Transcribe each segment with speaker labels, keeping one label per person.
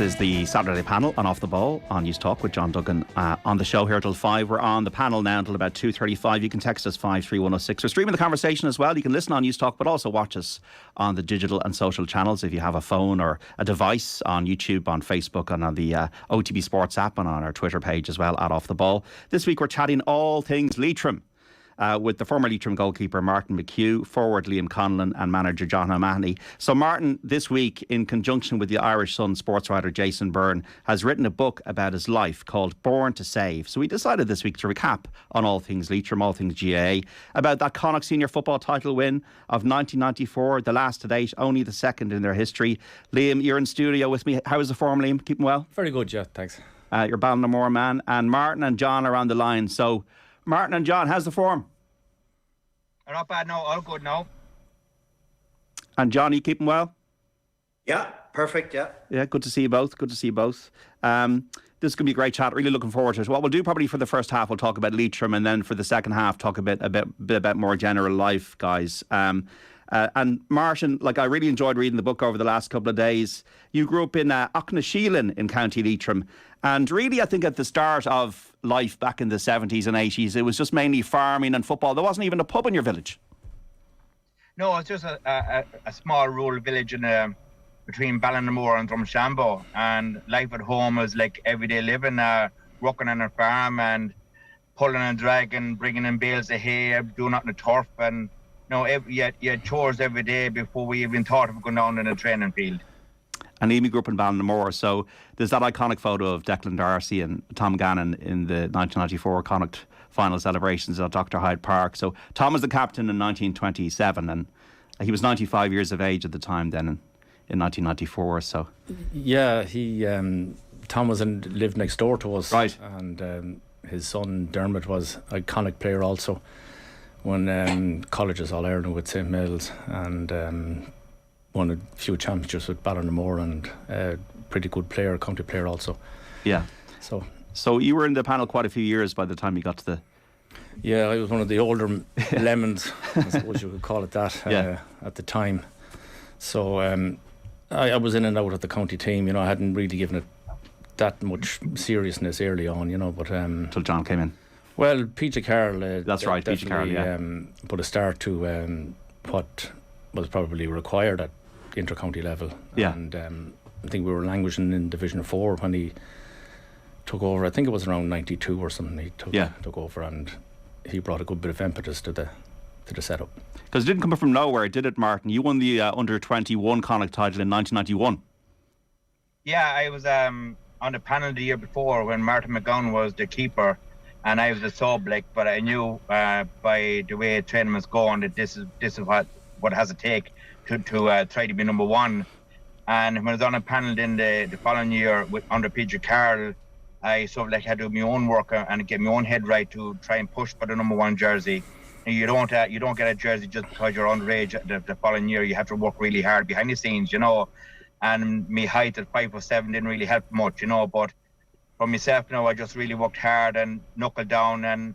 Speaker 1: is the Saturday panel on Off the Ball on News Talk with John Duggan on the show here till 5. We're on the panel now until about 2:35. You can text us 53106. We're streaming the conversation as well. You can listen on News Talk, but also watch us on the digital and social channels if you have a phone or a device, on YouTube, on Facebook, and on the OTB Sports app, and on our Twitter page as well, at Off the Ball. This week we're chatting all things Leitrim. With the former Leitrim goalkeeper Martin McHugh, forward Liam Conlon, and manager John O'Mahony. So Martin, this week, in conjunction with the Irish Sun sports writer Jason Byrne, has written a book about his life called Born to Save. So we decided this week to recap on all things Leitrim, all things GAA, about that Connacht senior football title win of 1994, the last to date, only the second in their history. Liam, you're in studio with me. How is the form, Liam? Keeping well?
Speaker 2: Very good, yeah, thanks.
Speaker 1: You're Ballinamore man. And Martin and John are on the line. So Martin and John, how's the form?
Speaker 3: Not bad, no, all good now.
Speaker 1: And John, you keeping well?
Speaker 4: Yeah, perfect, yeah.
Speaker 1: Yeah, good to see you both. Good to see you both. This is going to be a great chat. Really looking forward to it. What we'll do probably for the first half, we'll talk about Leitrim, and then for the second half, talk a bit about more general life, guys. And Martin, I really enjoyed reading the book over the last couple of days. You grew up in Knocknasheelan in County Leitrim. And really, I think at the start of life back in the 70s and 80s, it was just mainly farming and football. There wasn't even a pub in your village.
Speaker 3: No, it's just a small rural village in between Ballinamore and Drumshanbo. And life at home was like everyday living, working on a farm and pulling and dragging, bringing in bales of hay, doing out in the turf. And you had chores every day before we even thought of going down in a training field.
Speaker 1: And Amy grew up in Ballinamore, so there's that iconic photo of Declan Darcy and Tom Gannon in the 1994 Connacht final celebrations at Dr. Hyde Park. So Tom was the captain in 1927, and he was 95 years of age at the time then in 1994. So
Speaker 2: yeah, Tom lived next door to us,
Speaker 1: right?
Speaker 2: And his son Dermot was an iconic player also. Won colleges All Ireland with St Mills, and won a few championships with Ballinamore, and pretty good player, county player also.
Speaker 1: Yeah. So you were in the panel quite a few years by the time you got to the...
Speaker 2: Yeah, I was one of the older lemons, I suppose you could call it that, at the time. So I was in and out of the county team. I hadn't really given it that much seriousness early on, but...
Speaker 1: Till John came in.
Speaker 2: Well, PJ Carroll...
Speaker 1: That's right, PJ Carroll, yeah.
Speaker 2: Put a start to what was probably required at inter-county level.
Speaker 1: Yeah.
Speaker 2: And I think we were languishing in Division 4 when he took over. I think it was around 92 or something he took over, and he brought a good bit of impetus to the setup. Because
Speaker 1: it didn't come from nowhere, did it, Martin? You won the under-21 Connacht title in 1991.
Speaker 3: Yeah, I was on the panel the year before when Martin McGowan was the keeper and I was a sub, but I knew by the way training was going that this is what it has to take to try to be number one. And when I was on a panel in the following year under PJ Carroll, I sort of had to do my own work and get my own head right to try and push for the number one jersey. And you don't get a jersey just because you're underage the following year. You have to work really hard behind the scenes, And my height at 5'7" didn't really help much, But for myself, I just really worked hard and knuckled down and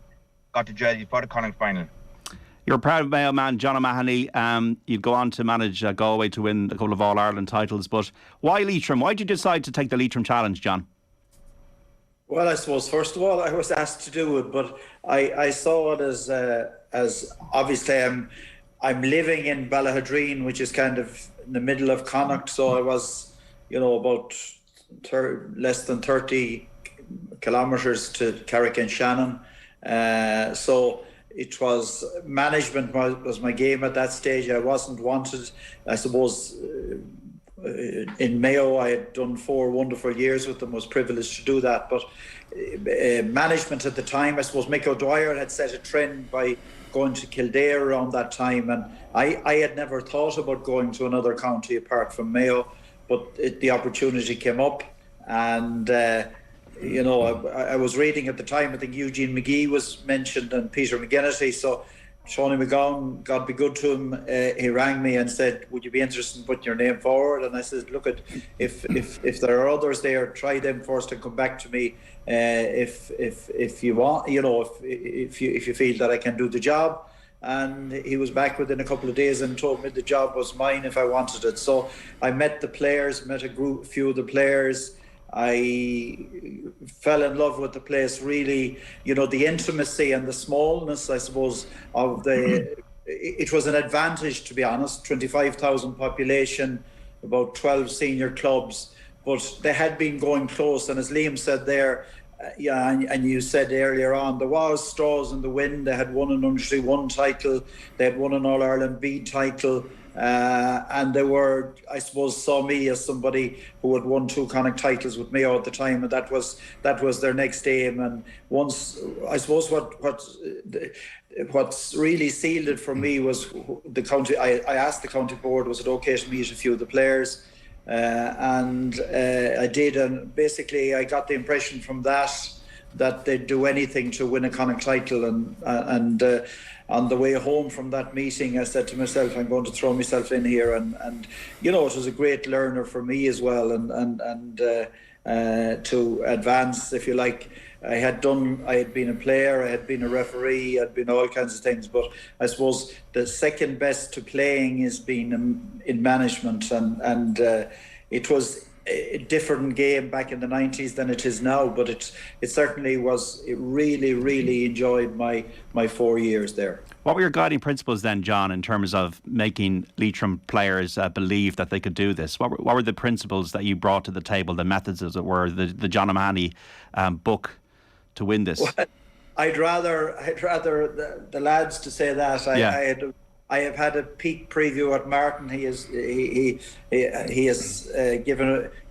Speaker 3: got the jersey for the Connacht final.
Speaker 1: You're a proud Mayo man, John O'Mahony. You'd go on to manage Galway to win a couple of All-Ireland titles. But why Leitrim? Why did you decide to take the Leitrim challenge, John?
Speaker 4: Well, I suppose, first of all, I was asked to do it, but I saw it as obviously I'm living in Ballahadreen, which is kind of in the middle of Connacht. So I was, about less than 30 kilometres to Carrick-on-Shannon. So it was management was my game at that stage. I wasn't wanted. I suppose in Mayo I had done 4 wonderful years with them, was privileged to do that. But management at the time, I suppose Mick O'Dwyer had set a trend by going to Kildare around that time, and I had never thought about going to another county apart from Mayo, but the opportunity came up, and I was reading at the time, I think Eugene McGee was mentioned and Peter McGinnity, so Shawnee McGowan, God be good to him, he rang me and said, would you be interested in putting your name forward? And I said, look, if there are others there, try them first and come back to me if you want, if you feel that I can do the job. and he was back within a couple of days and told me the job was mine if I wanted it. So I met the players, met a few of the players. I fell in love with the place, really. You know, the intimacy and the smallness, I suppose, of it was an advantage, to be honest. 25,000 population, about 12 senior clubs, but they had been going close. And as Liam said there, and you said earlier on, there was straws in the wind. They had won an under-21 title, they had won an All-Ireland B title, and they were, I suppose, saw me as somebody who had won 2 Connacht titles with Mayo at the time, and that was their next aim. And once, I suppose, what's really sealed it for me was the county. I asked the county board, was it okay to meet a few of the players? And I did, and basically I got the impression from that they'd do anything to win a Connacht title. And on the way home from that meeting, I said to myself, I'm going to throw myself in here, and you know, it was a great learner for me as well, and to advance, if you like. I had been a player, I had been a referee, I'd been all kinds of things, but I suppose the second best to playing is being in management, and it was a different game back in the 90s than it is now, but it certainly was. It really enjoyed my 4 years there.
Speaker 1: What were your guiding principles then, John, in terms of making Leitrim players believe that they could do this? What were the principles that you brought to the table, the methods, as it were, the John O'Mahony book to win this?
Speaker 4: Well, I'd rather the lads to say that. I have had a peek preview at Martin. He has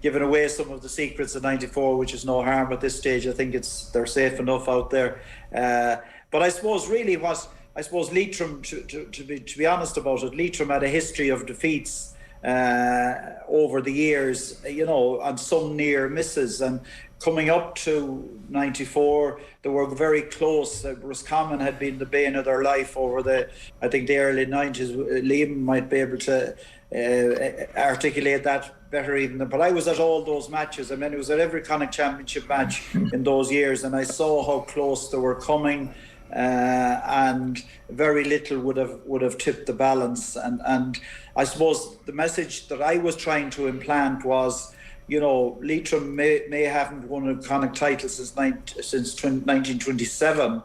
Speaker 4: given away some of the secrets of '94, which is no harm at this stage. I think they're safe enough out there. But I suppose really Leitrim, to be honest about it, Leitrim had a history of defeats over the years, you know, and some near misses. And coming up to '94, they were very close. Roscommon had been the bane of their life over the early '90s. Liam might be able to articulate that better even than. But I was at all those matches. I mean, it was at every Connacht Championship match in those years, and I saw how close they were coming. And very little would have tipped the balance. And I suppose the message that I was trying to implant was, you know, Leitrim may haven't won a Connacht title since 1927,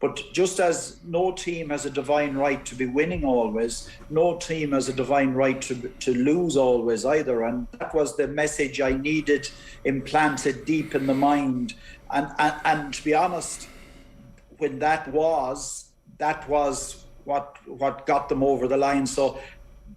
Speaker 4: but just as no team has a divine right to be winning always, no team has a divine right to lose always either. And that was the message I needed implanted deep in the mind. And to be honest, when that was what got them over the line. So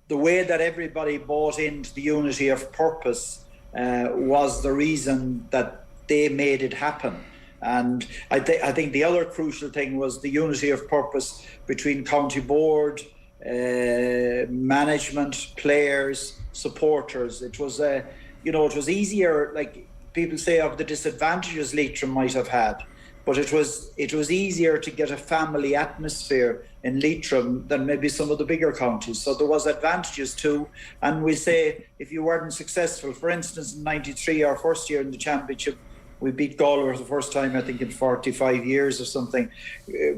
Speaker 4: the way that everybody bought into the unity of purpose was the reason that they made it happen. And I think the other crucial thing was the unity of purpose between county board, management, players, supporters. It was it was easier, like people say, of the disadvantages Leitrim might have had. But it was easier to get a family atmosphere in Leitrim than maybe some of the bigger counties. So there was advantages too. And we say if you weren't successful, for instance, in '93, our first year in the championship, we beat Galway for the first time, I think, in 45 years or something.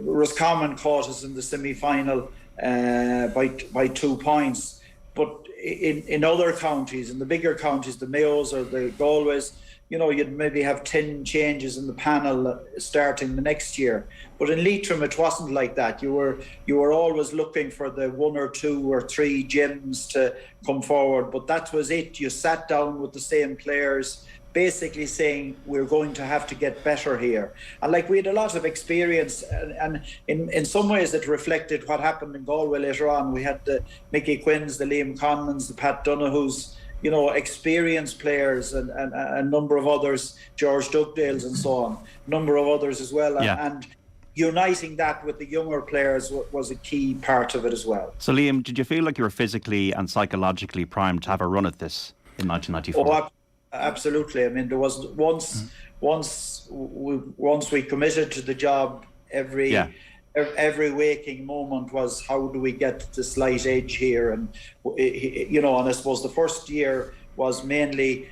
Speaker 4: Roscommon caught us in the semi-final by 2 points. But in other counties, in the bigger counties, the Mayos or the Galways, you know, you'd maybe have 10 changes in the panel starting the next year. But in Leitrim, it wasn't like that. You were always looking for the 1 or 2 or 3 gems to come forward. But that was it. You sat down with the same players, basically saying, we're going to have to get better here. And like, we had a lot of experience, and in some ways it reflected what happened in Galway later on. We had the Mickey Quinns, the Liam Conlons, the Pat Donohues, you know, experienced players, and a number of others, George Dugdale's and so on, a number of others as well.
Speaker 1: Yeah.
Speaker 4: And uniting that with the younger players was a key part of it as well.
Speaker 1: So Liam, did you feel like you were physically and psychologically primed to have a run at this in 1994?
Speaker 4: Oh, absolutely. I mean, there was once we committed to the job, every waking moment was, how do we get the slight edge here? And you know, and I suppose the first year was mainly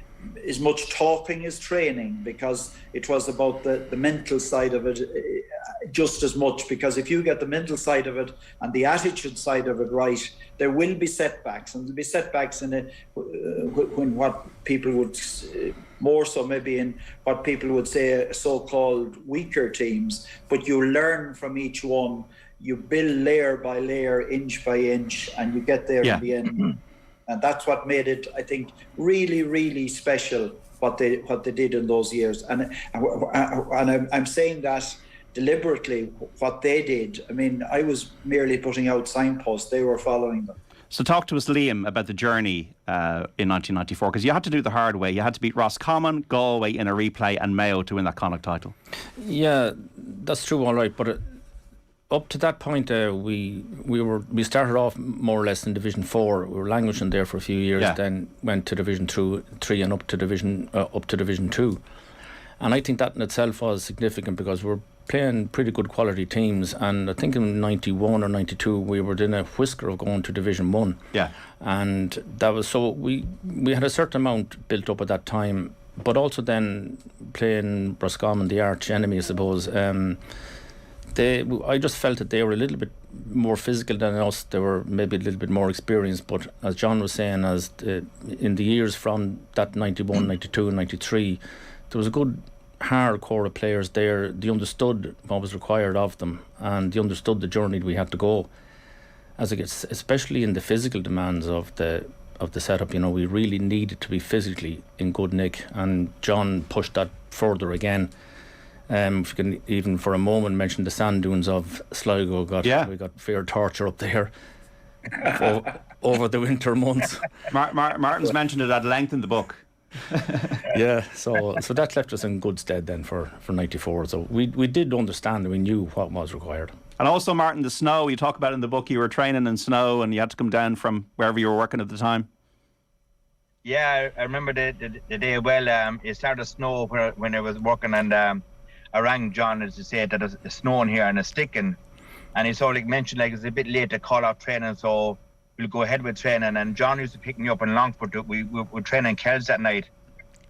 Speaker 4: as much talking as training, because it was about the mental side of it just as much, because if you get the mental side of it and the attitude side of it right, there will be setbacks, and there'll be setbacks in it when what people would more so maybe in what people would say so-called weaker teams, but you learn from each one, you build layer by layer, inch by inch, and you get there in the end. And that's what made it, I think, really, really special what they did in those years. And I'm saying that deliberately, what they did. I mean, I was merely putting out signposts; they were following them.
Speaker 1: So talk to us, Liam, about the journey in 1994, because you had to do the hard way. You had to beat Roscommon, Galway in a replay, and Mayo to win that Connacht title.
Speaker 2: Yeah, that's true, all right. But up to that point, we started off more or less in Division 4. We were languishing there for a few years, then went to Division 3 and up to Division 2. And I think that in itself was significant, because we're playing pretty good quality teams, and I think in 91 or 92 we were in a whisker of going to Division 1. Yeah. And that was, so we had a certain amount built up at that time, but also then playing Roscommon, the arch enemy, I suppose. I just felt that they were a little bit more physical than us. They were maybe a little bit more experienced, but as John was saying, in the years from that 91, 92 and 93, there was a good hard core of players there. They understood what was required of them, and they understood the journey we had to go. As it gets, especially in the physical demands of the setup, you know, we really needed to be physically in good nick, and John pushed that further again. If you can even for a moment mention the sand dunes of Sligo, we got fair torture up there over the winter months.
Speaker 1: Martin's mentioned it at length in the book.
Speaker 2: So that left us in good stead then for 94. So we did understand, and we knew what was required.
Speaker 1: And also, Martin, the snow, you talk about in the book, you were training in snow and you had to come down from wherever you were working at the time.
Speaker 3: Yeah, I remember the day well. It started to snow when I was working, and I rang John as to say that it's snowing here and it's sticking, and he sort of mentioned it's a bit late to call off training, so we'll go ahead with training. And John used to pick me up in Longford. We were training in Kells that night,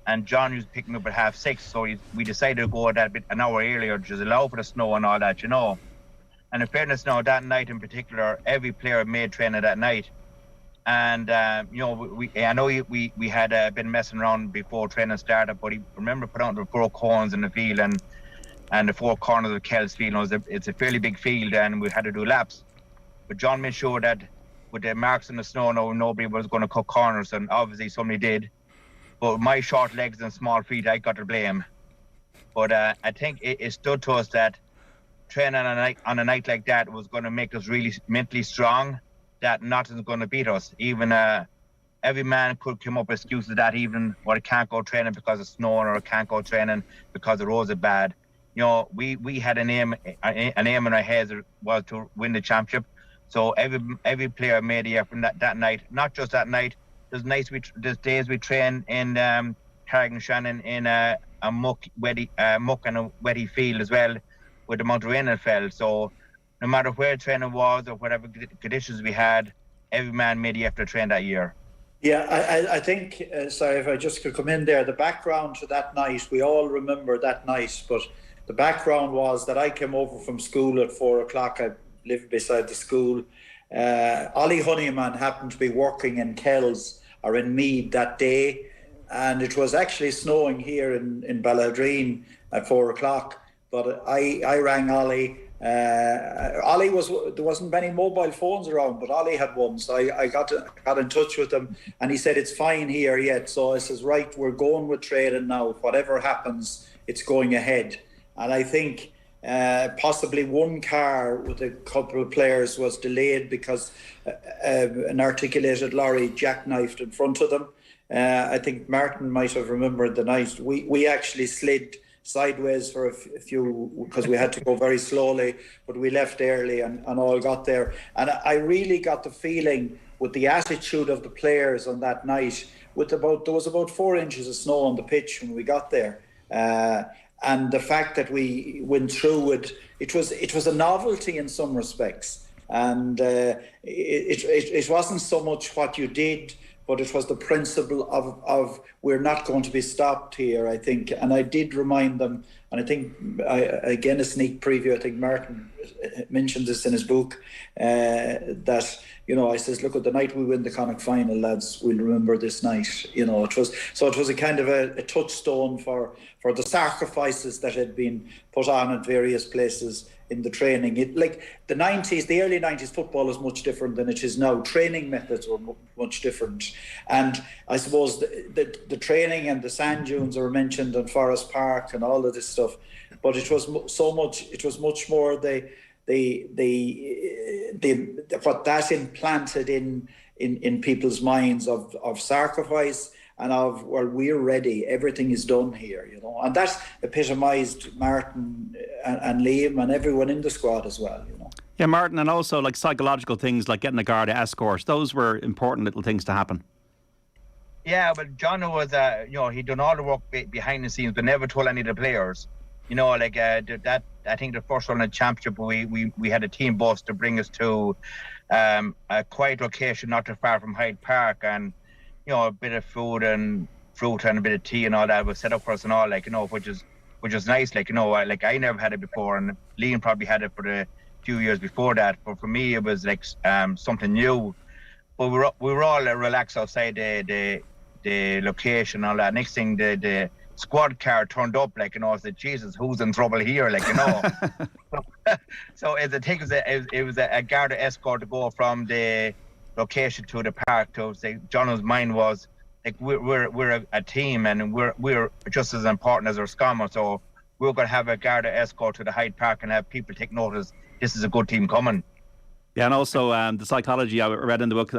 Speaker 3: and John used to pick me up at 6:30, so we decided to go an hour earlier, just allow for the snow and all that, you know. And in fairness now, that night in particular, every player made training that night. And you know, I know we had been messing around before training started, but he remember put out the 4 cones in the field and the 4 corners of Kells field. You know, it's a fairly big field, and we had to do laps. But John made sure that with the marks in the snow, nobody was going to cut corners, and obviously somebody did. But with my short legs and small feet, I got to blame. But I think it stood to us that training on a night like that was going to make us really mentally strong, that nothing's going to beat us. Even every man could come up with excuses that even I can't go training because of snowing, or I can't go training because the roads are bad. You know, we had an aim in our heads was to win the championship. So every player made the effort that night. Not just that night. There's days we train in Carrick-on-Shannon in a muck and a wetty field as well, with the amount of rain that fell. So no matter where training was or whatever conditions we had, every man made the effort to train that year.
Speaker 4: Yeah, I think, sorry if I just could come in there, the background to that night, we all remember that night, but the background was that I came over from school at 4:00. I lived beside the school. Ollie Honeyman happened to be working in Kells or in Meath that day, and it was actually snowing here in Ballahadreen at 4:00. But I rang Ollie. Ollie there wasn't many mobile phones around, but Ollie had one, so I got in touch with him, and he said it's fine here yet. So I says, right, we're going with training now. Whatever happens, it's going ahead. And I think possibly one car with a couple of players was delayed because an articulated lorry jackknifed in front of them. I think Martin might have remembered the night. We actually slid sideways for a few because we had to go very slowly, but we left early and all got there. And I really got the feeling with the attitude of the players on that night, there was about 4 inches of snow on the pitch when we got there. And the fact that we went through it was a novelty in some respects, and it wasn't so much what you did, but it was the principle of we're not going to be stopped here, I think. And I did remind them, and I think, again, a sneak preview, I think Martin mentioned this in his book, that, you know, I says, look, at the night we win the Connacht final, lads, we'll remember this night. You know, it was a kind of a touchstone for the sacrifices that had been put on at various places in the training. Like the early 90s football is much different than it is now. Training methods were much different. And I suppose the training and the sand dunes are mentioned in Forest Park and all of this stuff. But it was much more what that implanted in people's minds of sacrifice and of, well, we're ready, everything is done here, you know. And that epitomised Martin and Liam and everyone in the squad as well, you know.
Speaker 1: Yeah, Martin, and also like psychological things like getting a Garda escort, those were important little things to happen.
Speaker 3: Yeah, but John was, you know, he'd done all the work behind the scenes, but never told any of the players. You know, like that. I think the first one in the championship, we had a team bus to bring us to a quiet location not too far from Hyde Park, and you know, a bit of food and fruit and a bit of tea and all that was set up for us and all, like, you know, which is nice. Like, you know, like I never had it before, and Liam probably had it for the few years before that. But for me, it was like something new. But we were all relaxed outside the location and all that. Next thing, the squad car turned up, like, you know, I said, Jesus, who's in trouble here, like, you know. So as I think it was a Garda escort to go from the location to the park. To say, John's mind was like, we're a team, and we're just as important as our scummer, so we're going to have a Garda escort to the Hyde Park and have people take notice. This is a good team coming.
Speaker 1: Yeah, and also the psychology I read in the book,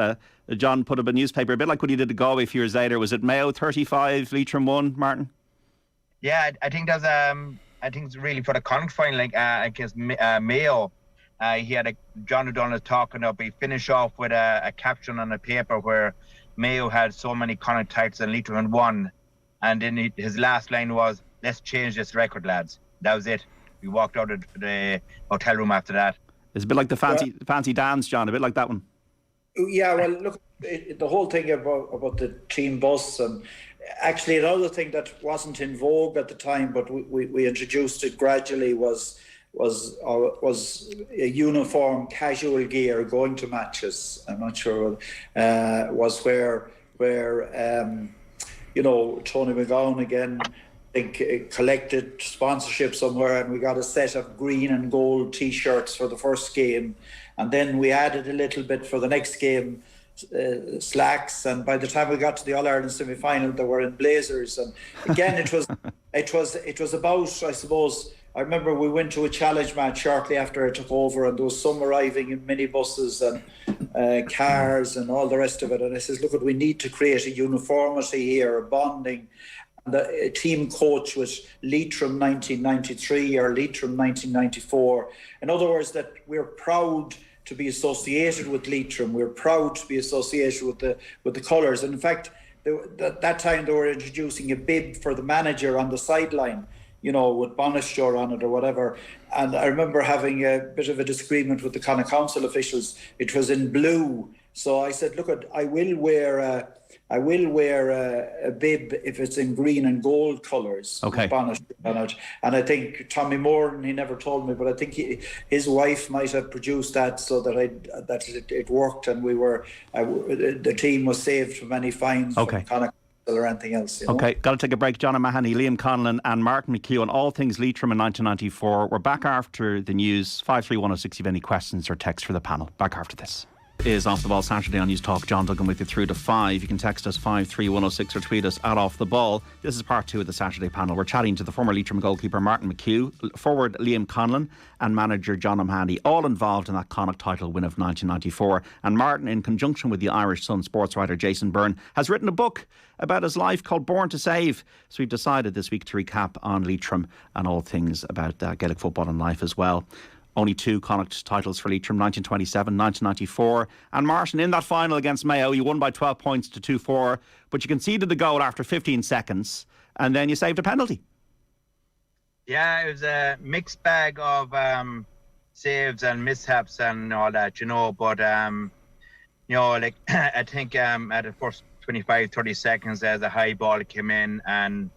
Speaker 1: John put up a newspaper, a bit like what he did to Galway a few years later. Was it Mayo 35, Leitrim 1, Martin?
Speaker 3: Yeah, I think there's I think it's really for the Connacht final, like against Mayo. He had John Duggan was talking up. He finished off with a caption on a paper where Mayo had so many Connacht titles and Leitrim had one, and then his last line was, "Let's change this record, lads." That was it. We walked out of the hotel room after that.
Speaker 1: It's a bit like the fancy dance, John. A bit like that one.
Speaker 4: Yeah, well, look, the whole thing about the team bus, and actually another thing that wasn't in vogue at the time, but we introduced it gradually, was a uniform casual gear going to matches. I'm not sure was where you know, Tony McGowan again, I think, collected sponsorship somewhere, and we got a set of green and gold T-shirts for the first game, and then we added a little bit for the next game, slacks, and by the time we got to the All-Ireland semi-final, they were in blazers. And again, it was about, I suppose, I remember we went to a challenge match shortly after I took over, and there was some arriving in minibuses and cars and all the rest of it. And I says, look, we need to create a uniformity here, a bonding. And a team coach was Leitrim 1993 or Leitrim 1994. In other words, that we're proud to be associated with Leitrim. We're proud to be associated with the colours. And in fact, that time they were introducing a bib for the manager on the sideline, you know, with Bonasture on it or whatever. And I remember having a bit of a disagreement with the Connacht Council officials. It was in blue. So I said, look, I will wear a bib if it's in green and gold colours.
Speaker 1: Okay.
Speaker 4: And I think Tommy Moran, he never told me, but I think his wife might have produced that so that it worked, and the team was saved from any fines from Connacht or anything else. You know?
Speaker 1: Okay, got to take a break. John O'Mahony, Liam Conlon and Martin McHugh on all things Leitrim in 1994. We're back after the news. 53106 if you have any questions or text for the panel. Back after this. Is Off the Ball Saturday on News Talk. John Duggan with you through to 5. You can text us 53106 or tweet us at Off the Ball. This is part 2 of the Saturday panel. We're chatting to the former Leitrim goalkeeper Martin McHugh, forward Liam Conlon and manager John O'Mahony, all involved in that Connacht title win of 1994. And Martin, in conjunction with the Irish Sun sports writer Jason Byrne, has written a book about his life called Born to Save. So we've decided this week to recap on Leitrim and all things about Gaelic football and life as well. Only 2 Connacht titles for Leitrim, 1927, 1994. And Martin, in that final against Mayo, you won by 12 points to 2-4, but you conceded the goal after 15 seconds, and then you saved a penalty.
Speaker 3: Yeah, it was a mixed bag of saves and mishaps and all that, you know. But, you know, like, I think at the first 25, 30 seconds as a high ball came in, and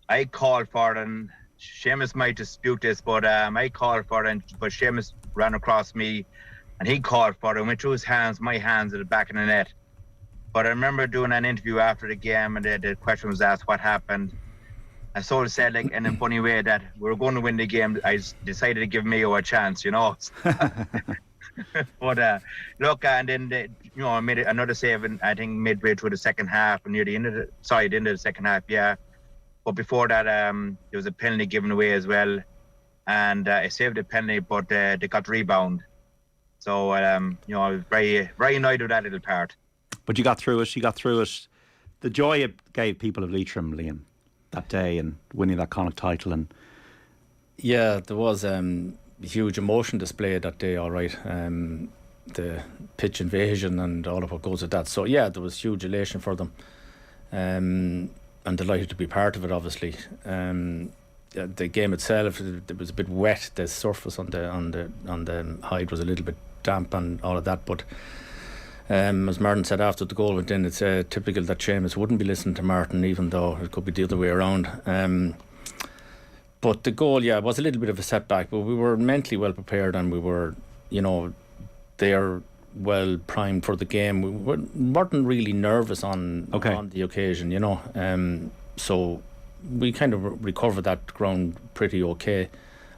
Speaker 3: I called for it, and Seamus might dispute this, but I called for it, but Seamus ran across me, and he called for it and went through my hands at the back of the net. But I remember doing an interview after the game, and the question was asked what happened. I sort of said, like, in a funny way, that we were going to win the game. I decided to give Mayo a chance, you know. But look, and then I made another save, I think midway through the second half, near the end of the second half, yeah. But before that, there was a penalty given away as well, and I saved the penalty, but they got rebound. So I was very, very annoyed with that little part.
Speaker 1: But you got through it. You got through it. The joy it gave people of Leitrim, Liam, that day, and winning that Connacht title, and
Speaker 2: yeah, there was huge emotion displayed that day. All right, the pitch invasion and all of what goes with that. So yeah, there was huge elation for them. And delighted to be part of it, obviously. The game itself, it was a bit wet. The surface on the hide was a little bit damp and all of that. But as Martin said after the goal went in, it's typical that Seamus wouldn't be listening to Martin, even though it could be the other way around. But the goal, yeah, was a little bit of a setback. But we were mentally well prepared, and we were, there, well primed for the game. We weren't really nervous on the occasion, so we kind of recovered that ground pretty okay,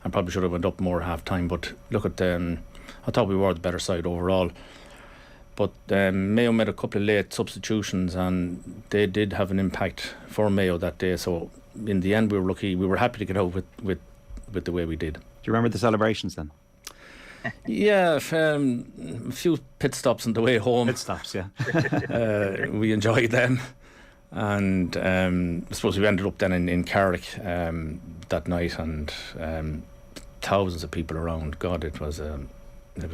Speaker 2: and probably should have went up more half time. But look at I thought we were the better side overall. But Mayo made a couple of late substitutions, and they did have an impact for Mayo that day. So in the end, we were lucky. We were happy to get out with the way we did.
Speaker 1: Do you remember the celebrations then?
Speaker 2: Yeah, a few pit stops on the way home.
Speaker 1: Pit stops, yeah.
Speaker 2: We enjoyed them, and I suppose we ended up then in Carrick that night, and thousands of people around. God, it was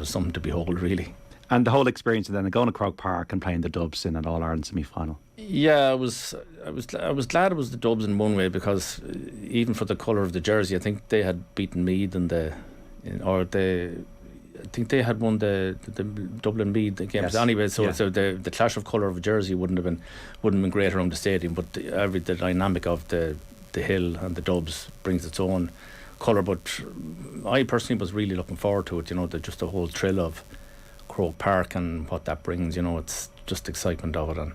Speaker 2: something to behold, really.
Speaker 1: And the whole experience of then going to Croke Park and playing the Dubs in an All-Ireland semi-final.
Speaker 2: Yeah, I was glad it was the Dubs in one way, because even for the colour of the jersey, I think they had beaten Meath I think they had won the Dublin Meath games anyway. So the clash of colour of a jersey wouldn't have been great around the stadium. But the dynamic of the hill and the Dubs brings its own colour. But I personally was really looking forward to it. Just the whole thrill of Croke Park and what that brings. It's just excitement of it, and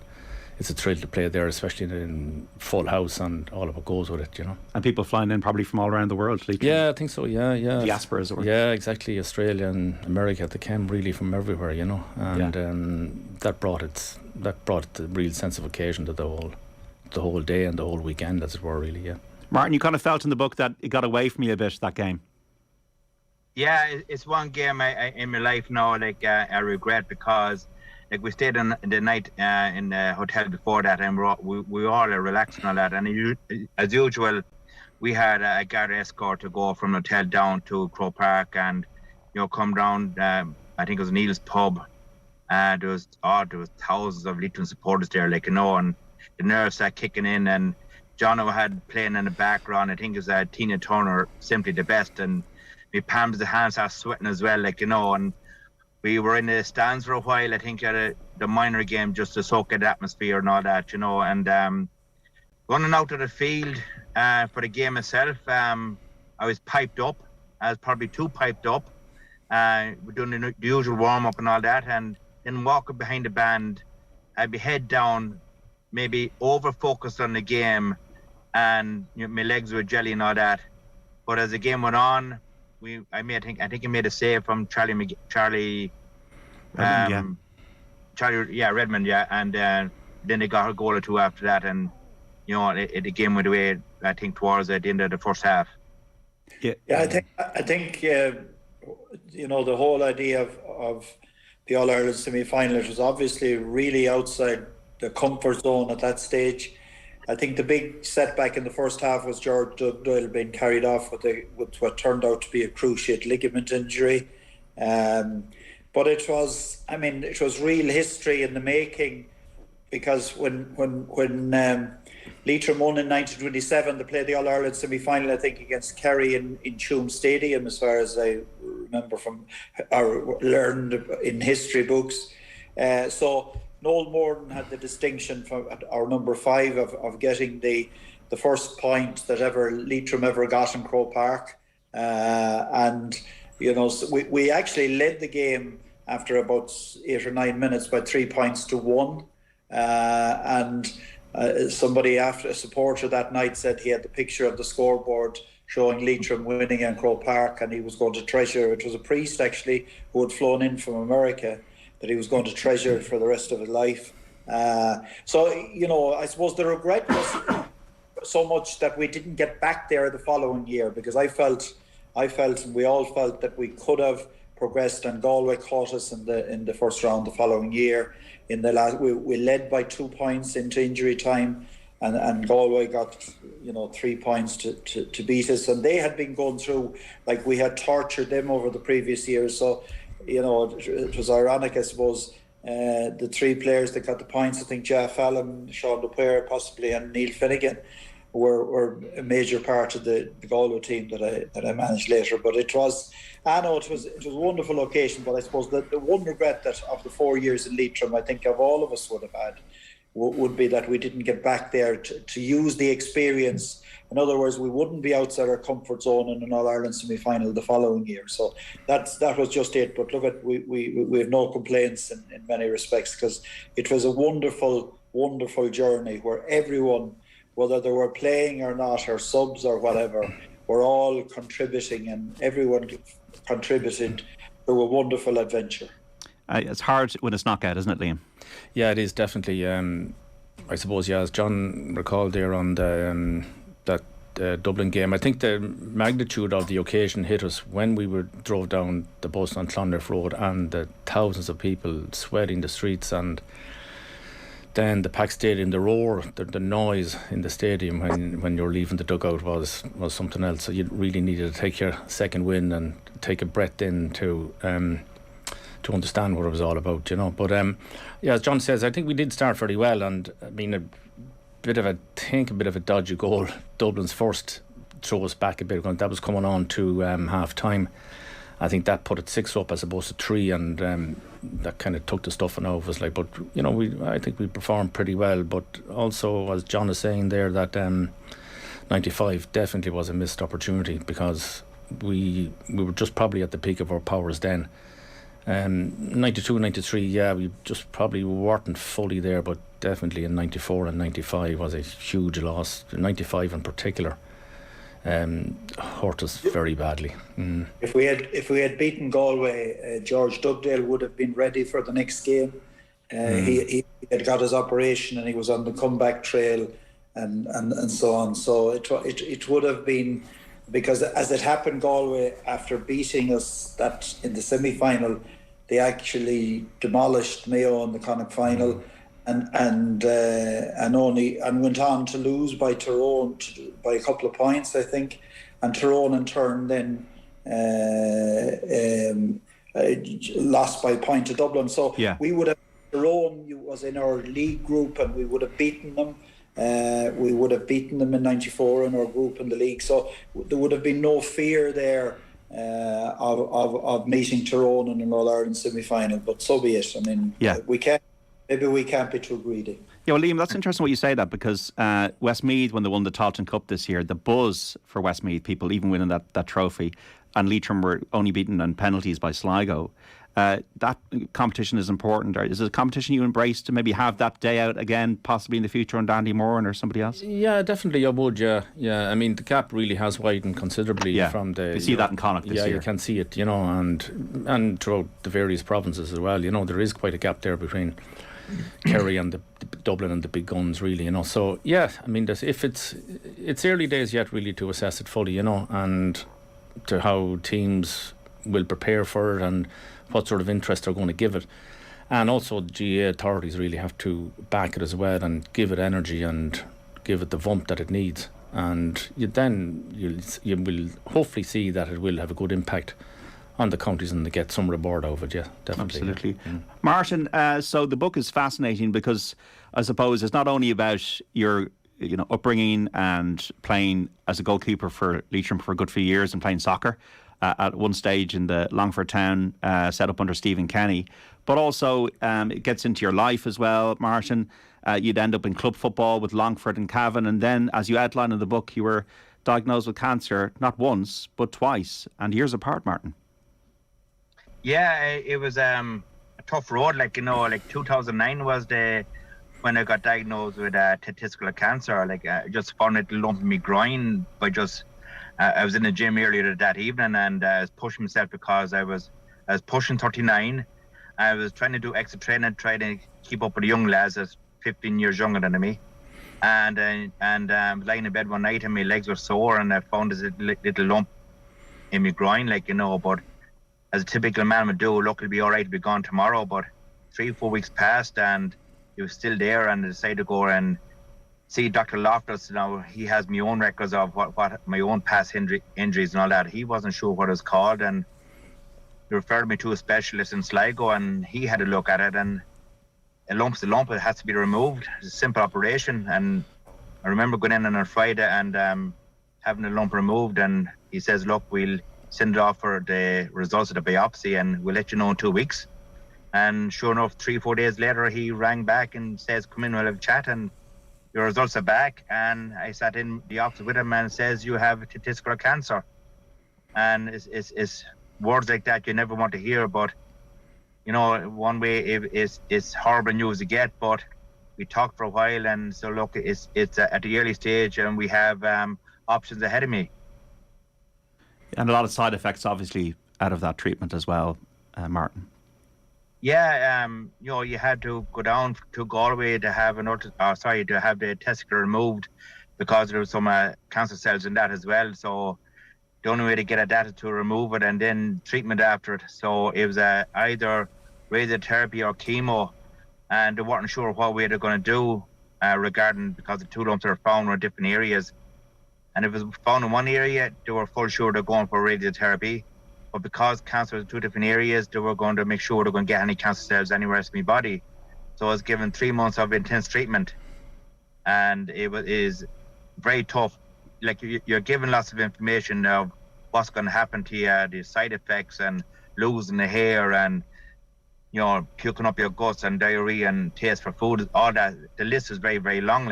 Speaker 2: it's a thrill to play there, especially in full house and all of what goes with it, And people flying in probably from all around the world, Leitrim. Yeah, I think so, yeah.
Speaker 1: Diasporas, or
Speaker 2: yeah, exactly. Australia and America, they came really from everywhere, and that brought the real sense of occasion to the whole day and the whole weekend, as it were, really, yeah.
Speaker 1: Martin, you kind of felt in the book that it got away from you a bit, that game.
Speaker 3: Yeah, it's one game in my life now, I regret, because we stayed in the night in the hotel before that, and we all are relaxing on that. And as usual, we had a guard escort to go from the hotel down to Croke Park, and come down. I think it was Neil's pub. There was thousands of Leitrim supporters there, and the nerves started kicking in. And John had playing in the background. I think it was Tina Turner, Simply the Best, and my palms, the hands are sweating as well, and we were in the stands for a while, I think, at the minor game, just to soak in the atmosphere and all that, and running out of the field for the game itself, I was piped up. I was probably too piped up. We're doing the usual warm-up and all that, and then walking behind the band, I'd be head down, maybe over-focused on the game, and my legs were jelly and all that. But as the game went on, I think he made a save from Charlie Redmond, Redmond, and then they got a goal or two after that, and the game went away, I think, towards the end of the first half.
Speaker 4: Yeah, I think the whole idea of the All-Ireland semi-final, it was obviously really outside the comfort zone at that stage. I think the big setback in the first half was George Doyle being carried off with what turned out to be a cruciate ligament injury. But it was real history in the making, because when Leitrim won in 1927, they played the All-Ireland semi-final, I think, against Kerry in Tuam Stadium, as far as I remember from or learned in history books. So Noel Morden had the distinction for our number 5 of getting the first point that Leitrim ever got in Croke Park. And, so we actually led the game after about 8 or 9 minutes by 3 points to 1. And somebody, after a supporter that night, said he had the picture of the scoreboard showing Leitrim winning in Croke Park, and he was going to treasure it. It was a priest, actually, who had flown in from America, that he was going to treasure it for the rest of his life. So, I suppose the regret was so much that we didn't get back there the following year, because I felt, and we all felt, that we could have progressed, and Galway caught us in the first round the following year. In the last, we led by 2 points into injury time, and Galway got 3 points to beat us, and they had been going through, like, we had tortured them over the previous years. So it was ironic, I suppose. The 3 players that got the points, I think Jeff Allen, Sean Dupuer possibly, and Neil Finnegan, were a major part of the Galway team that I managed later. But it was a wonderful occasion. But I suppose the one regret that of the 4 years in Leitrim, I think of all of us would have had, would be that we didn't get back there to use the experience. In other words, we wouldn't be outside our comfort zone in an All-Ireland semi-final the following year. So that was just it. But look, we have no complaints in many respects, because it was a wonderful, wonderful journey where everyone, whether they were playing or not, or subs or whatever, were all contributing, and everyone contributed to a wonderful adventure.
Speaker 1: It's hard when it's knockout, isn't it, Liam?
Speaker 2: Yeah, it is definitely. I suppose, as John recalled there on that Dublin game, I think the magnitude of the occasion hit us when we drove down the bus on Clonderriff Road, and the thousands of people sweating the streets, and then the packed stadium, the roar, the noise in the stadium when you're leaving the dugout was something else. So you really needed to take your second win and take a breath in to understand what it was all about, But as John says, I think we did start very well, and I mean a bit of a dodgy goal. Dublin's first throw us back a bit. That was coming on to half time. I think that put it 6 up as opposed to 3, and that kind of took the stuffing out of us. But I think we performed pretty well. But also, as John is saying there, that 95 definitely was a missed opportunity, because we were just probably at the peak of our powers then. 92, 93, we just probably weren't fully there, but definitely in 94 and 95 was a huge loss. 95 in particular hurt us very badly.
Speaker 4: If we had beaten Galway, George Dugdale would have been ready for the next game. He had got his operation, and he was on the comeback trail, and so on. So it would have been, because as it happened, Galway, after beating us that in the semi-final, they actually demolished Mayo in the Connacht final, and went on to lose by Tyrone by a couple of points, I think, and Tyrone in turn then lost by a point to Dublin. So we would have, Tyrone was in our league group, and we would have beaten them. We would have beaten them in 94 in our group in the league. So there would have been no fear there of meeting Tyrone in an All-Ireland semi-final. But so be it. I mean, maybe we can't be too greedy.
Speaker 1: Yeah, well, Liam, that's interesting what you say that, because Westmeath, when they won the Tailteann Cup this year, the buzz for Westmeath people, even winning that trophy, and Leitrim were only beaten on penalties by Sligo. That competition is important. Is it a competition you embrace to maybe have that day out again, possibly in the future, on Dandy Moran or somebody else?
Speaker 2: Yeah, definitely I would, yeah. I mean, the gap really has widened considerably from the...
Speaker 1: You see that in Connacht this year.
Speaker 2: Yeah, you can see it, and throughout the various provinces as well. There is quite a gap there between Kerry and the Dublin and the big guns, really, So, yeah, I mean, if it's early days yet, really, to assess it fully, and to how teams will prepare for it and what sort of interest they're going to give it. And also the GAA authorities really have to back it as well and give it energy and give it the vump that it needs. And you will hopefully see that it will have a good impact on the counties and they get some reward out of it, yeah, definitely.
Speaker 1: Absolutely. Yeah. Martin, so the book is fascinating because I suppose it's not only about your upbringing and playing as a goalkeeper for Leitrim for a good few years and playing soccer at one stage in the Longford Town set up under Stephen Kenny, but also it gets into your life as well, Martin. You'd end up in club football with Longford and Cavan, and then, as you outline in the book, you were diagnosed with cancer not once but twice, and years apart, Martin.
Speaker 3: Yeah, it was a tough road. 2009 was when I got diagnosed with testicular cancer. I just found a little lump in my groin by I was in the gym earlier that evening, and I was pushing myself because I was pushing 39. I was trying to do extra training, trying to keep up with the young lads that's 15 years younger than me. And I was lying in bed one night and my legs were sore, and I found this little lump in my groin, but as a typical man would do, look, it'll be all right to be gone tomorrow. But 3-4 weeks passed and it was still there, and I decided to go and see Dr. Loftus. Now, he has my own records of what my own past injuries and all that. He wasn't sure what it was called, and he referred me to a specialist in Sligo, and he had a look at it, and a lump's a lump. It has to be removed. It's a simple operation. And I remember going in on a Friday and having the lump removed, and he says, look, we'll send it off for the results of the biopsy and we'll let you know in 2 weeks. And sure enough, 3-4 days later, he rang back and says, come in, we'll have a chat, and your results are back. And I sat in the office with him and says, you have testicular cancer. And it's words like that you never want to hear, but one way it's horrible news to get. But we talked for a while, and so look, it's at the early stage, and we have options ahead of me.
Speaker 1: And a lot of side effects, obviously, out of that treatment as well, Martin.
Speaker 3: Yeah, you had to go down to Galway to have to have the testicle removed because there was some cancer cells in that as well. So the only way to get at that is to remove it and then treatment after it. So it was either radiotherapy or chemo, and they weren't sure what way they're going to do because the two lumps are found in different areas. And if it was found in one area, they were full sure they're going for radiotherapy. But because cancer is in two different areas, they were going to make sure they're going to get any cancer cells anywhere else in my body. So I was given 3 months of intense treatment, and it is very tough. You're given lots of information of what's going to happen to you, the side effects, and losing the hair, and puking up your guts, and diarrhea, and taste for food, all that. The list is very, very long,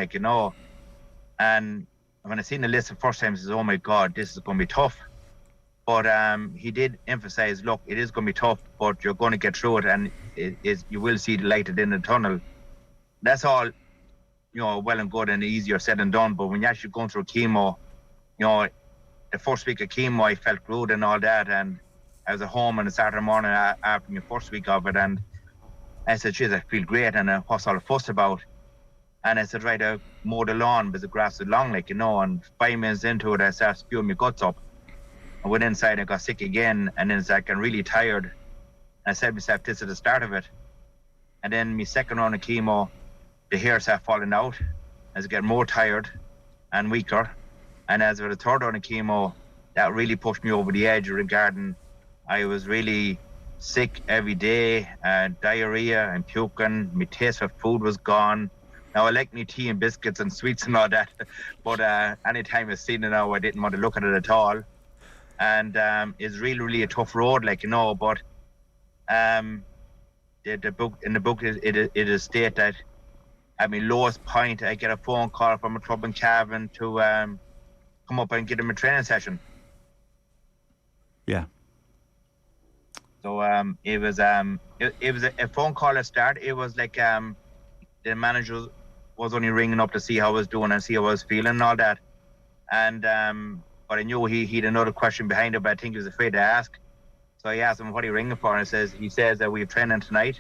Speaker 3: And when I seen the list the first time, I said, oh my God, this is going to be tough. But he did emphasize, look, it is going to be tough, but you're going to get through it, and you will see the light at the end of the tunnel. That's all, well and good and easier said than done. But when you're actually going through chemo, the first week of chemo, I felt good and all that, and I was at home on a Saturday morning after my first week of it, and I said, geez, I feel great, and what's all the fuss about? And I said, right, I mow the lawn because the grass is long, and 5 minutes into it, I started spewing my guts up. I went inside and got sick again, and then it's I'm really tired. And I said to myself, this is the start of it. And then my second round of chemo, the hair started falling out as I get more tired and weaker. And as for the third round of chemo, that really pushed me over the edge regarding I was really sick every day, diarrhea and puking. My taste for food was gone. Now, I like me tea and biscuits and sweets and all that, but anytime I seen it now, I didn't want to look at it at all. And it's really, really a tough road, but the book it is state that at my lowest point, I get a phone call from a club in Cavan to come up and give them a training session.
Speaker 1: Yeah.
Speaker 3: So it was a phone call at start. It was the manager was only ringing up to see how I was doing and see how I was feeling and all that. And but I knew he had another question behind it, but I think he was afraid to ask. So I asked him, what are you ringing for? And he says that we have training tonight.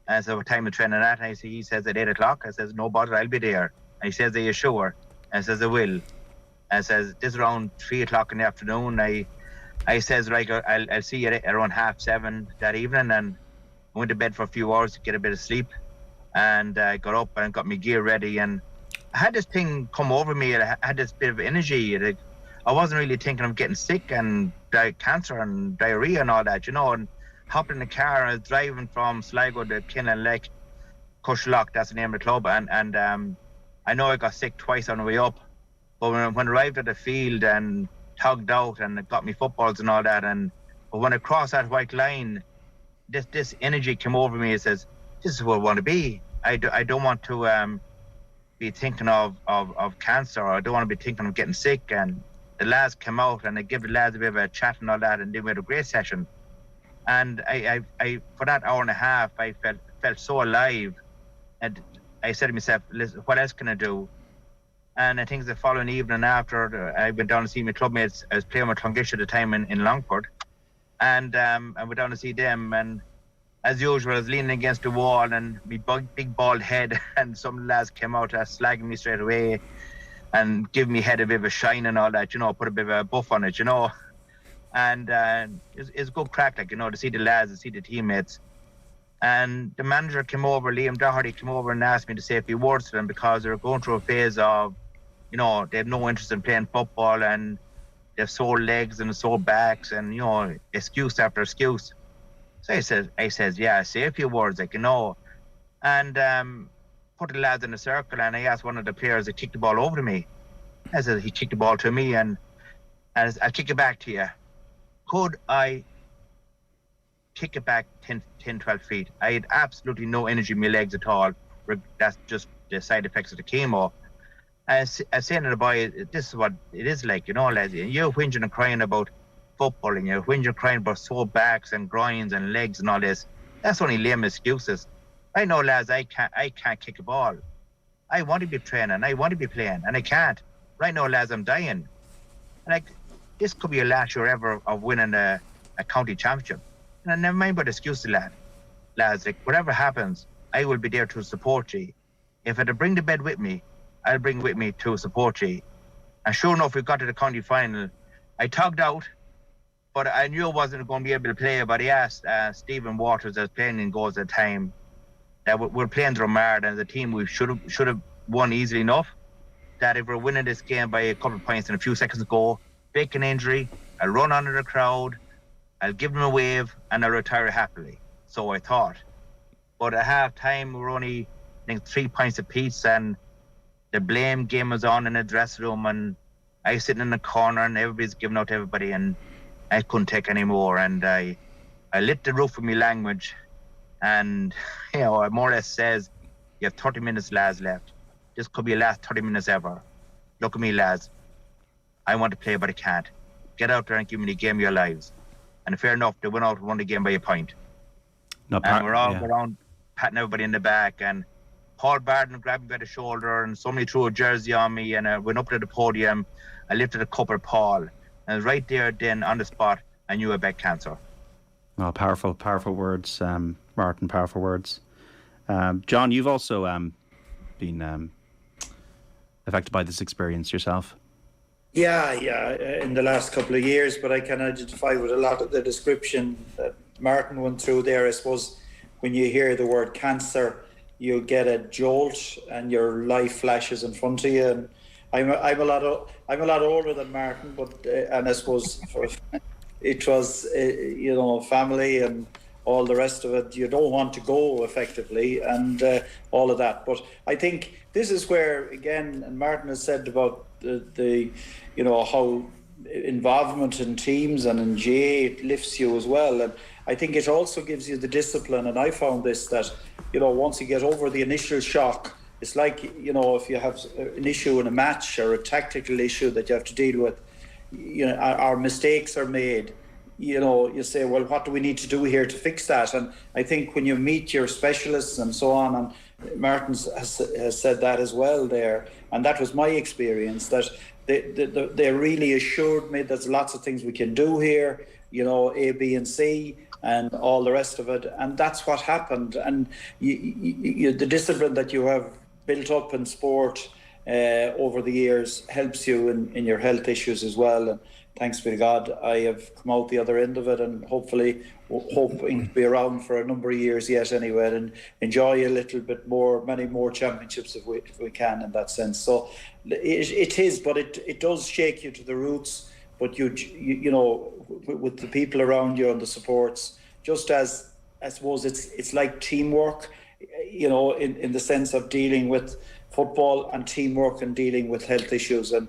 Speaker 3: And I said, what time is training at? And he says at 8 o'clock. I says, no bother, I'll be there. And he says, are you sure? And I says, I will. And I says, this is around 3 o'clock in the afternoon. I says, right, I'll see you at around 7:30 that evening. And I went to bed for a few hours to get a bit of sleep. And I got up and got my gear ready. And I had this thing come over me. I had this bit of energy. I wasn't really thinking of getting sick and cancer and diarrhea and all that, and hopped in the car. I was driving from Sligo to Conlon Lake, Cushlock, that's the name of the club. And I know I got sick twice on the way up. But when I arrived at the field and tugged out and got me footballs and all that, but when I crossed that white line, this energy came over me. It says, this is where I want to be. I don't want to be thinking of cancer, or I don't want to be thinking of getting sick. And the lads came out and I gave the lads a bit of a chat and all that, and they made a great session. And I for that hour and a half, I felt so alive. And I said to myself, listen, what else can I do? And I think the following evening after, I went down to see my clubmates. I was playing with Clongish at the time in Longford. And I went down to see them. And as usual, I was leaning against the wall and my big bald head. And some lads came out slagging me straight away and giving me head a bit of a shine and all that, put a bit of a buff on it, And it's good crack, like, to see the lads and see the teammates. And the manager came over, Liam Doherty came over and asked me to say a few words to them, because they were going through a phase of, they have no interest in playing football, and they have sore legs and sore backs, and excuse after excuse. So I says, yeah, say a few words, like, and put the lads in a circle, and I asked one of the players to kick the ball over to me. I said, he kicked the ball to me, and I'll kick it back to you. Could I kick it back 10, 12 feet? I had absolutely no energy in my legs at all. That's just the side effects of the chemo. I was saying to the boy, this is what it is like, lads. You're whinging and crying about football, and you're whinging and crying about sore backs and groins and legs and all this. That's only lame excuses. I know, lads, I can't kick a ball. I want to be training, I want to be playing, and I can't. Right now, lads, I'm dying. And this could be your last year ever of winning a county championship. And never mind about excuses, lads. Like, whatever happens, I will be there to support you. If I had to bring the bed with me, I'll bring with me to support you. And sure enough, we got to the county final. I tugged out, but I knew I wasn't going to be able to play. But I asked Stephen Waters, that was playing in goals at the time, that we're playing Dromard, and as a team we should have won easily enough. That if we're winning this game by a couple of points and a few seconds to go, fake an injury, I'll run under the crowd, I'll give them a wave, and I'll retire happily. So I thought. But at half time, we were only, I think, 3 points apiece, and the blame game was on in the dressing room, and I was sitting in the corner, and everybody's giving out to everybody, and I couldn't take any more. And I lit the roof with my language, and I more or less says, you have 30 minutes, lads, left. This could be your last 30 minutes ever. Look at me, lads. I want to play, but I can't. Get out there and give me the game of your lives. And fair enough, they went out and won the game by a point. And we're all around patting everybody in the back, and Paul Barden grabbed me by the shoulder, and somebody threw a jersey on me, and I went up to the podium. I lifted a cup of Paul, and right there then on the spot, I knew about cancer.
Speaker 1: Oh, powerful words, Martin, powerful words. John, you've also been affected by this experience yourself.
Speaker 4: Yeah, in the last couple of years, but I can identify with a lot of the description that Martin went through there. I suppose when you hear the word cancer, you get a jolt and your life flashes in front of you. And I'm a lot older than Martin, but and I suppose it was family and all the rest of it. You don't want to go effectively, and all of that. But I think this is where, again, and Martin has said about the how involvement in teams and in GA, it lifts you as well. And I think it also gives you the discipline. And I found this, that once you get over the initial shock, it's like if you have an issue in a match or a tactical issue that you have to deal with, our mistakes are made. You say, well, what do we need to do here to fix that? And I think when you meet your specialists and so on, and Martin has said that as well there, and that was my experience, that they really assured me there's lots of things we can do here, A, B, and C, and all the rest of it. And that's what happened. And the discipline that you have built up in sport over the years helps you in your health issues as well. And thanks be to God, I have come out the other end of it, and hopefully hoping to be around for a number of years yet anyway, and enjoy a little bit more, many more championships if we can in that sense. So it is, but it does shake you to the roots. But you with the people around you and the supports, just as I suppose it's like teamwork, in the sense of dealing with football and teamwork and dealing with health issues. And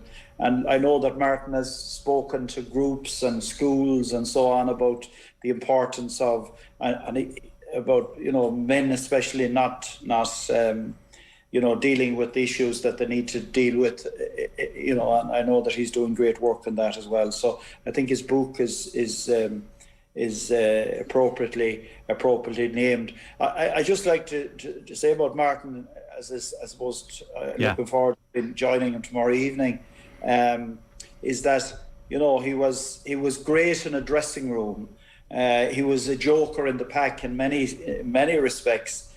Speaker 4: I know that Martin has spoken to groups and schools and so on about the importance of, about, men especially not dealing with the issues that they need to deal with, and I know that he's doing great work on that as well. So I think his book is appropriately named. I just like to say about Martin, I suppose, looking forward to joining him tomorrow evening, is that he was great in a dressing room. He was a joker in the pack in many respects.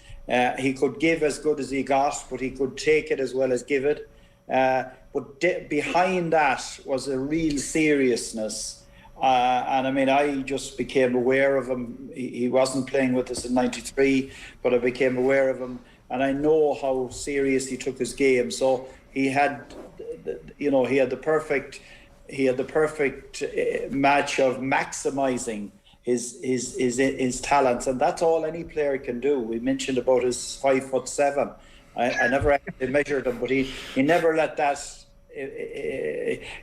Speaker 4: He could give as good as he got, but he could take it as well as give it. But behind that was a real seriousness. And I mean, I just became aware of him. He wasn't playing with us in '93, but I became aware of him. And I know how serious he took his game. So he had the perfect match of maximising his talents, and that's all any player can do. We mentioned about his 5'7". I never actually measured him, but he never let that.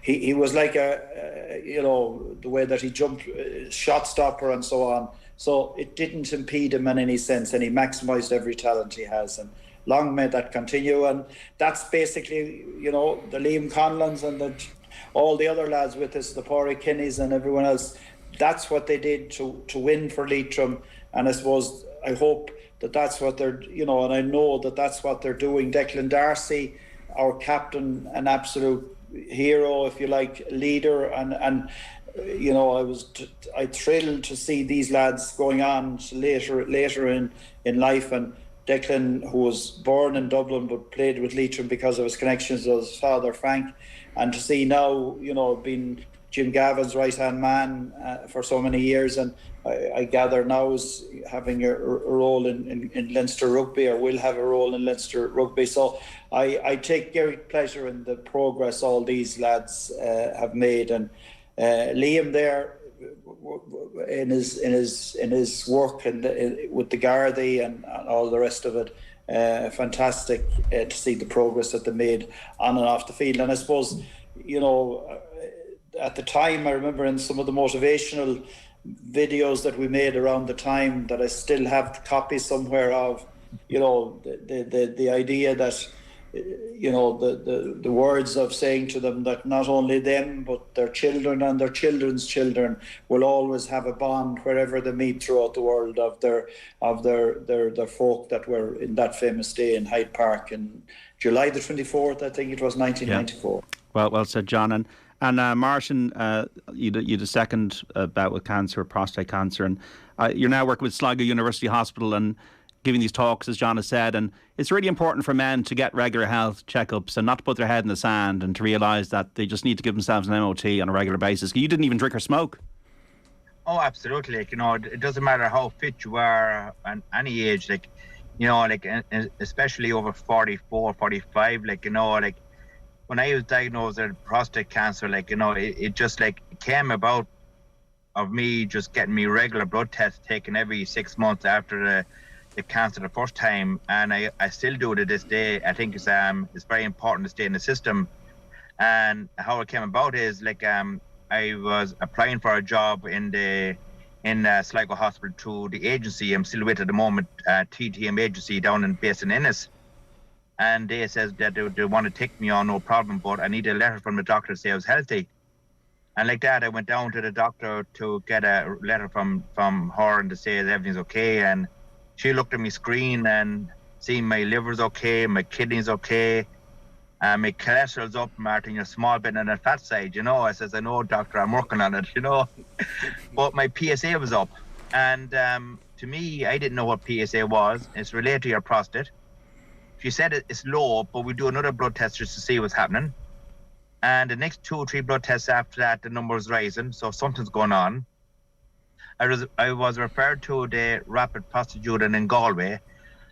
Speaker 4: He was like the way that he jumped, shot stopper and so on. So it didn't impede him in any sense, and he maximised every talent he has. And long may that continue. And that's basically, the Liam Conlons and all the other lads with us, the Pádraig Kenneys and everyone else. That's what they did to win for Leitrim, and I hope that's what they're, and I know that that's what they're doing. Declan Darcy, our captain, an absolute hero, if you like, leader, and I thrilled to see these lads going on later in life. And Declan, who was born in Dublin but played with Leitrim because of his connections with his father Frank, and to see now, being Jim Gavin's right-hand man for so many years, and I gather now is having a role in Leinster Rugby, or will have a role in Leinster Rugby. So I take great pleasure in the progress all these lads have made, and Liam there in his work and with the Gardaí and all the rest of it. Fantastic to see the progress that they made on and off the field. And I suppose, at the time, I remember in some of the motivational videos that we made around the time, that I still have copies somewhere of, the idea that, the words of saying to them that not only them, but their children and their children's children will always have a bond wherever they meet throughout the world of their folk that were in that famous day in Hyde Park in July the 24th, I think it was 1994.
Speaker 1: Yeah. Well said, John. And Martin, you had a second bout with cancer, prostate cancer, and you're now working with Sligo University Hospital and giving these talks, as John has said. And it's really important for men to get regular health checkups and not to put their head in the sand, and to realise that they just need to give themselves an MOT on a regular basis. You didn't even drink or smoke.
Speaker 3: Oh, absolutely. It doesn't matter how fit you are at any age, especially over 44, 45, when I was diagnosed with prostate cancer, it just came about of me just getting me regular blood tests taken every 6 months after the cancer the first time, and I still do it to this day. I think it's very important to stay in the system. And how it came about is I was applying for a job in Sligo Hospital through the agency I'm still with at the moment, TTM agency based in Ennis. And they says that they want to take me on, no problem, but I need a letter from the doctor to say I was healthy. And like that, I went down to the doctor to get a letter from her and to say that everything's okay. And she looked at my screen and seen my liver's okay, my kidney's okay, my cholesterol's up, Martin, you're small bit on the fat side, I says, I know, doctor, I'm working on it, But my PSA was up. And to me, I didn't know what PSA was. It's related to your prostate. She said it's low, but we do another blood test just to see what's happening. And the next 2 or 3 blood tests after that, the number was rising, so something's going on. I was referred to the rapid prostate in Galway,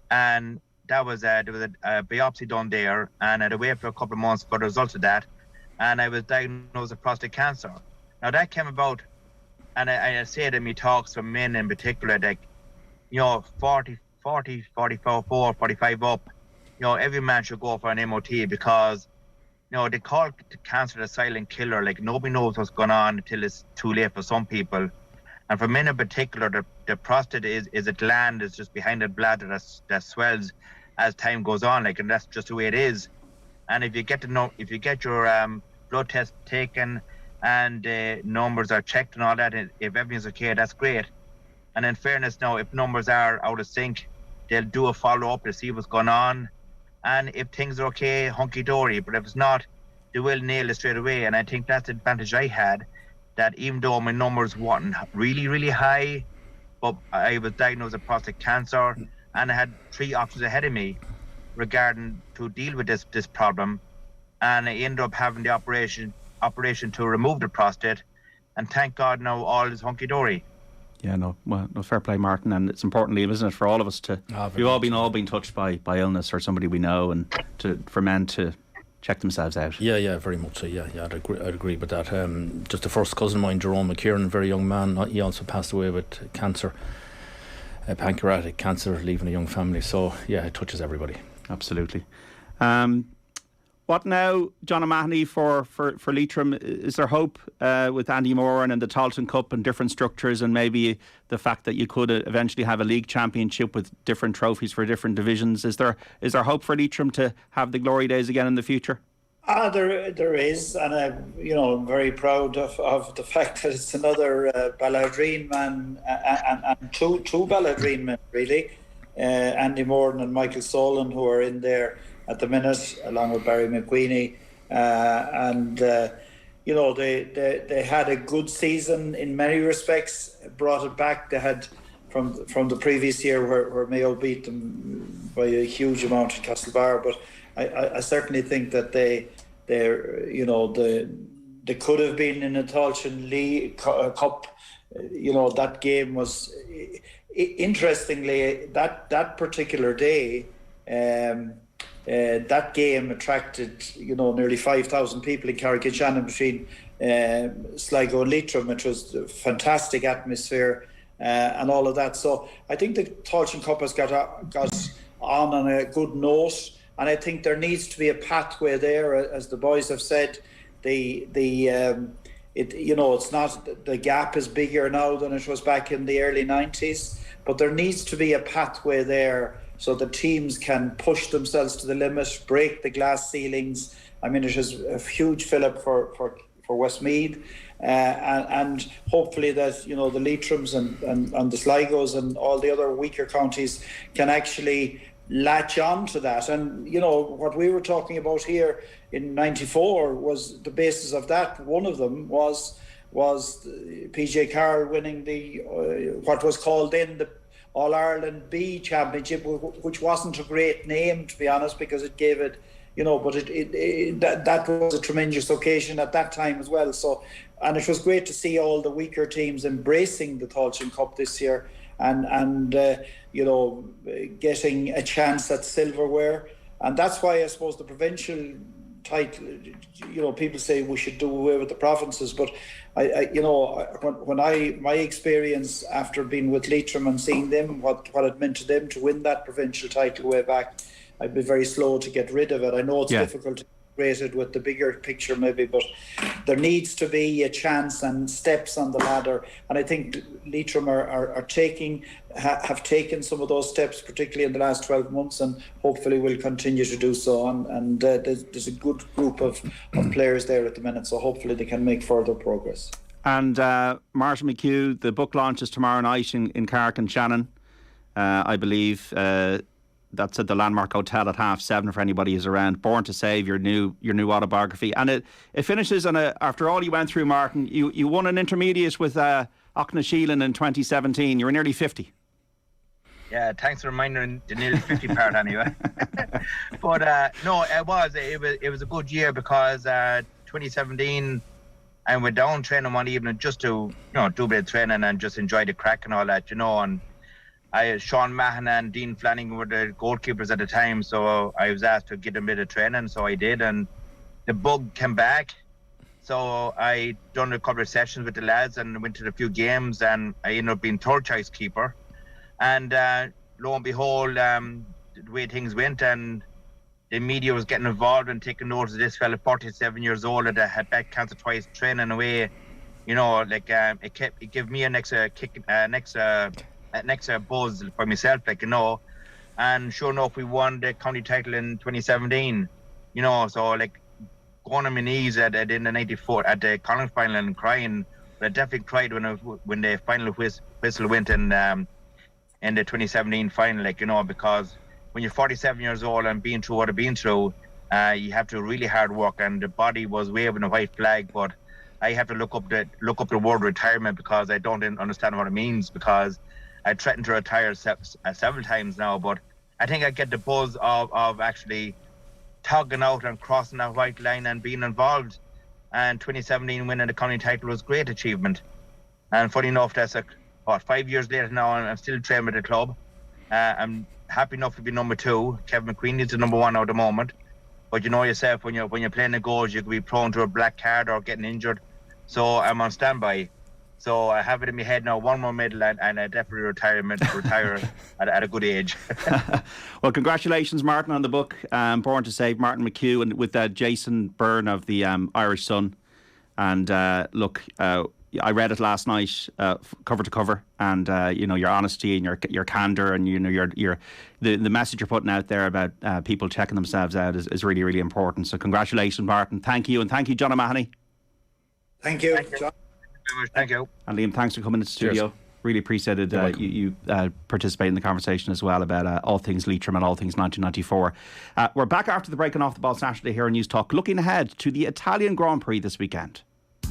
Speaker 3: and that was there was a biopsy done there, and I had to wait for a couple of months for the results of that, and I was diagnosed with prostate cancer. Now that came about, and I say it in my talks for men in particular, 40, 44, 45 up, every man should go for an MOT, because they call cancer the silent killer. Like, nobody knows what's going on until it's too late for some people. And for men in particular, the prostate is a gland that's just behind the bladder that swells as time goes on. Like, and that's just the way it is. And if you get your blood test taken and numbers are checked and all that, if everything's okay, that's great. And in fairness, now, if numbers are out of sync, they'll do a follow-up to see what's going on. And if things are okay, hunky-dory. But if it's not, they will nail it straight away. And I think that's the advantage I had, that even though my numbers weren't really, really high, but I was diagnosed with prostate cancer, and I had 3 options ahead of me regarding to deal with this problem. And I ended up having the operation to remove the prostate. And thank God now all is hunky-dory.
Speaker 1: Yeah, no, fair play, Martin. And it's important, Liam, isn't it, for all of us to, we've all been touched by illness or somebody we know, and for men to check themselves out.
Speaker 2: Yeah, very much so. Yeah, I'd agree with that. Just a first cousin of mine, Jerome McHugh, very young man, he also passed away with cancer, pancreatic cancer, leaving a young family. So yeah, it touches everybody.
Speaker 1: Absolutely. What now, John O'Mahony, for Leitrim? Is there hope with Andy Moran and the Tailteann Cup and different structures, and maybe the fact that you could eventually have a league championship with different trophies for different divisions? Is there hope for Leitrim to have the glory days again in the future?
Speaker 4: There is, and I'm very proud of the fact that it's another Balladreen man and two Balladreen men really, Andy Moran and Michael Solan, who are in there at the minute, along with Barry McQueenie, they had a good season in many respects. Brought it back. They had from the previous year where Mayo beat them by a huge amount in Castlebar. But I certainly think that they could have been in a Tailteann League Cup. That game was interestingly that particular day. That game attracted, nearly 5,000 people in Carrick-on-Shannon between Sligo and Leitrim, which was a fantastic atmosphere and all of that. So I think the Tailteann Cup has got on a good note, and I think there needs to be a pathway there, as the boys have said. It's not, the gap is bigger now than it was back in the early 90s, but there needs to be a pathway there, so the teams can push themselves to the limit, break the glass ceilings. I mean, it is a huge fill-up for Westmeath, and hopefully that the Leitrims and the Sligos and all the other weaker counties can actually latch on to that. And what we were talking about here in '94 was the basis of that. One of them was PJ Carroll winning the what was called then the All-Ireland B Championship, which wasn't a great name, to be honest, because it gave it, but that was a tremendous occasion at that time as well. So, and it was great to see all the weaker teams embracing the Tailteann Cup this year and getting a chance at silverware. And that's why I suppose the provincial title, people say we should do away with the provinces, but my experience after being with Leitrim and seeing them, what it meant to them to win that provincial title way back, I'd be very slow to get rid of it. I know it's difficult to integrate it with the bigger picture maybe, but there needs to be a chance and steps on the ladder. And I think Leitrim have taken some of those steps, particularly in the last 12 months, and hopefully will continue to do so. And there's a good group of players there at the minute, so hopefully they can make further progress.
Speaker 1: And Martin McHugh, the book launch is tomorrow night in Carrick-on-Shannon, I believe. That's at the Landmark Hotel at 7:30 for anybody who's around. Born to Save, your new autobiography, and it finishes on after all you went through, Martin. You won an intermediate with Connacht in 2017. You were nearly 50.
Speaker 3: Yeah, thanks for reminding the nearly 50 part anyway. But no, it was a good year, because 2017 I went down training one evening just to do a bit of training and just enjoy the crack and all that, and Sean Mahon and Dean Flanagan were the goalkeepers at the time, so I was asked to get a bit of training, so I did, and the bug came back. So I done a couple of sessions with the lads and went to a few games, and I ended up being third choice keeper. And lo and behold, the way things went, and the media was getting involved and taking notice of this fella, 47 years old, that had back cancer twice, training away. It gave me an extra kick, an extra buzz for myself, And sure enough, we won the county title in 2017. So going on my knees in the 94 at the Conlon final and crying. But I definitely cried when the final whistle went in the 2017 final, because when you're 47 years old and being through what I've been through, you have to really hard work, and the body was waving a white flag, but I have to look up the word retirement, because I don't understand what it means, because I threatened to retire several times now, but I think I get the buzz of actually tugging out and crossing that white line and being involved. And 2017 winning the county title was a great achievement. And funny enough, that's 5 years later now, and I'm still training with the club. I'm happy enough to be number 2. Kevin McQueen is the number 1 at the moment. But you know yourself, when you're playing the goals, you could be prone to a black card or getting injured. So I'm on standby. So I have it in my head now, 1 more medal, and I definitely retire at a good age.
Speaker 1: Well, congratulations, Martin, on the book, Born to Save, Martin McHugh, and with Jason Byrne of the Irish Sun. And look, I read it last night, cover to cover, and your honesty and your candour, and the message you're putting out there about people checking themselves out is really, really important. So congratulations, Martin. Thank you, and thank you, John O'Mahony.
Speaker 4: Thank you, John.
Speaker 3: Thank you.
Speaker 1: And Liam, thanks for coming into the studio.
Speaker 2: Cheers.
Speaker 1: Really appreciated you participate in the conversation as well about all things Leitrim and all things 1994. We're back after the break on Off the Ball Saturday here on News Talk, looking ahead to the Italian Grand Prix this weekend.